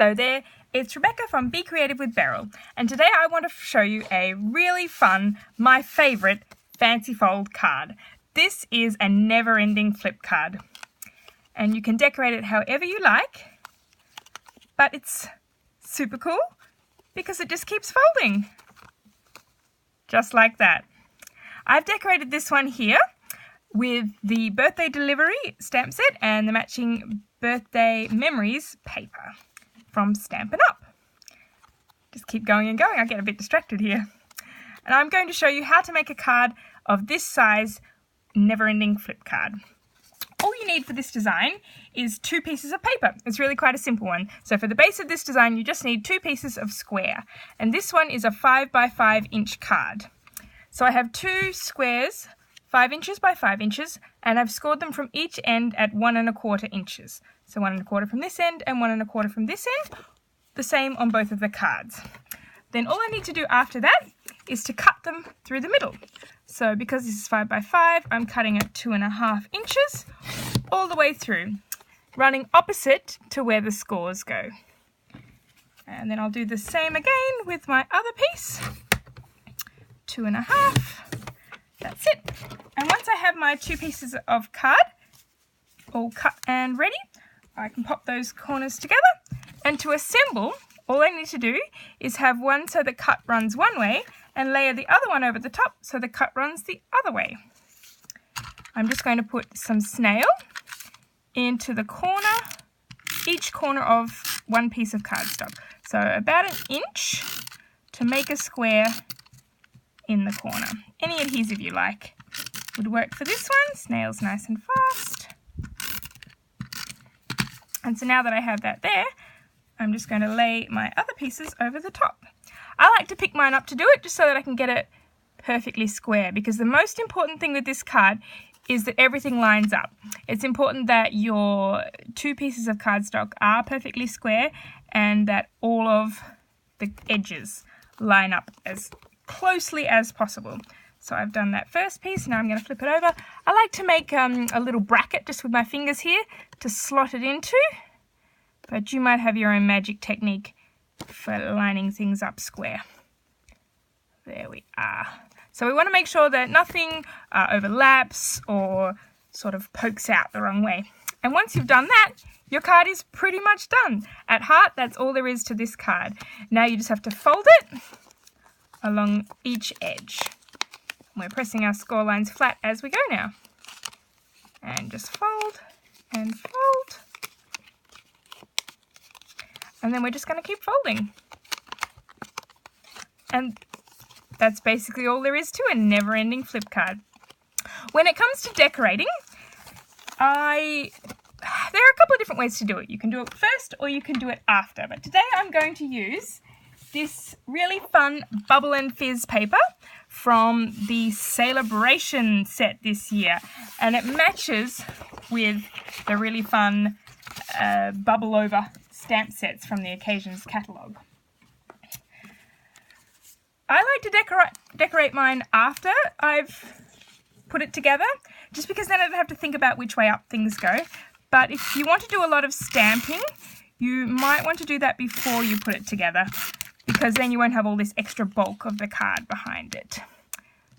Hello there, it's Rebecca from Be Creative with Beryl, and today I want to show you a really fun, my favourite, fancy fold card. This is a never-ending flip card, and you can decorate it however you like, but it's super cool because it just keeps folding, just like that. I've decorated this one here with the birthday delivery stamp set and the matching birthday memories paper from Stampin Up. Just keep going and going, I get a bit distracted here. And I'm going to show you how to make a card of this size, never-ending flip card. All you need for this design is 2 pieces of paper. It's really quite a simple one. So for the base of this design, you just need 2 pieces of square. And this one is a 5 by 5 inch card. So I have 2 squares, 5 inches by 5 inches, and I've scored them from each end at 1 1/4 inches. So 1 1/4 from this end and 1 1/4 from this end, the same on both of the cards. Then all I need to do after that is to cut them through the middle. So because this is 5 by 5, I'm cutting at 2 1/2 inches all the way through, running opposite to where the scores go. And then I'll do the same again with my other piece. 2 1/2. That's it. And once I have my 2 pieces of card all cut and ready, I can pop those corners together. And to assemble, all I need to do is have one so the cut runs one way and layer the other one over the top so the cut runs the other way. I'm just going to put some snail into the corner, each corner of one piece of cardstock. So about 1 inch to make a square in the corner. Any adhesive you like would work for this one. Snail's nice and fast. And so now that I have that there, I'm just going to lay my other pieces over the top. I like to pick mine up to do it just so that I can get it perfectly square, because the most important thing with this card is that everything lines up. It's important that your 2 pieces of cardstock are perfectly square and that all of the edges line up as closely as possible. So I've done that first piece, now I'm going to flip it over. I like to make a little bracket just with my fingers here to slot it into, but you might have your own magic technique for lining things up square. There we are. So we want to make sure that nothing overlaps or sort of pokes out the wrong way. And once you've done that, your card is pretty much done. At heart, that's all there is to this card. Now you just have to fold it along each edge. We're pressing our score lines flat as we go now. And just fold and fold. And then we're just going to keep folding. And that's basically all there is to a never-ending flip card. When it comes to decorating, there are a couple of different ways to do it. You can do it first or you can do it after. But today I'm going to use this really fun Bubble and Fizz paper from the Celebration set this year, and it matches with the really fun bubble over stamp sets from the Occasions catalogue. I like to decorate mine after I've put it together, just because then I don't have to think about which way up things go. But if you want to do a lot of stamping, you might want to do that before you put it together, because then you won't have all this extra bulk of the card behind it.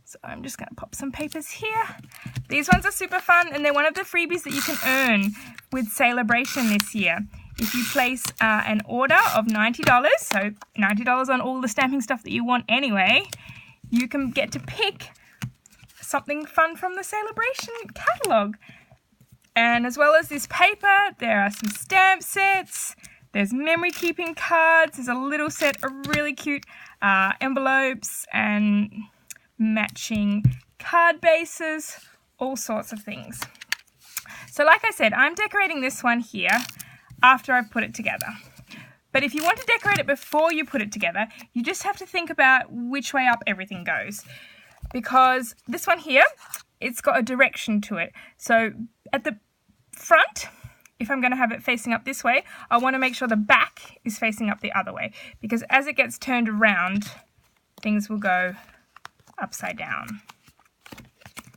So I'm just going to pop some papers here. These ones are super fun, and they're one of the freebies that you can earn with Celebration this year. If you place an order of $90, so $90 on all the stamping stuff that you want anyway, you can get to pick something fun from the Celebration catalogue. And as well as this paper, there are some stamp sets. There's memory keeping cards. There's a little set of really cute envelopes and matching card bases, all sorts of things. So like I said, I'm decorating this one here after I've put it together. But if you want to decorate it before you put it together, you just have to think about which way up everything goes. Because this one here, it's got a direction to it. So at the front, if I'm going to have it facing up this way, I want to make sure the back is facing up the other way, because as it gets turned around, things will go upside down.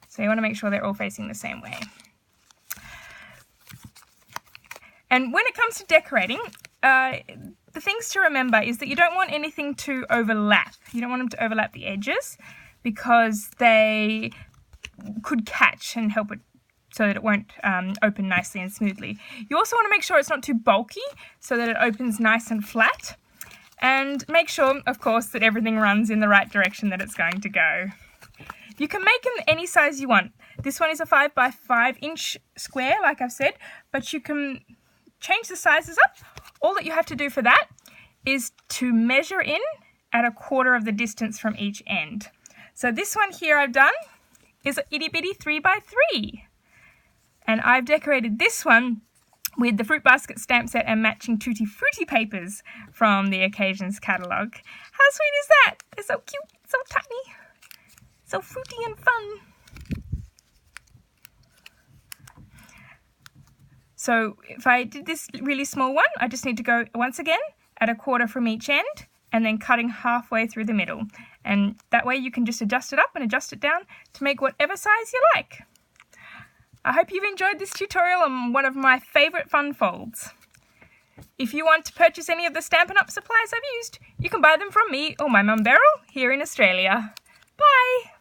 So you want to make sure they're all facing the same way. And when it comes to decorating, the things to remember is that you don't want anything to overlap. You don't want them to overlap the edges because they could catch and help it so that it won't open nicely and smoothly. You also want to make sure it's not too bulky so that it opens nice and flat. And make sure, of course, that everything runs in the right direction that it's going to go. You can make them any size you want. This one is a 5 by 5 inch square, like I've said, but you can change the sizes up. All that you have to do for that is to measure in at 1/4 of the distance from each end. So this one here I've done is an itty bitty 3 by 3. And I've decorated this one with the Fruit Basket stamp set and matching Tutti Frutti papers from the Occasions catalogue. How sweet is that? They're so cute, so tiny, so fruity and fun. So if I did this really small one, I just need to go once again at 1/4 from each end and then cutting halfway through the middle. And that way you can just adjust it up and adjust it down to make whatever size you like. I hope you've enjoyed this tutorial on one of my favourite fun folds. If you want to purchase any of the Stampin' Up supplies I've used, you can buy them from me or my mum Beryl here in Australia. Bye!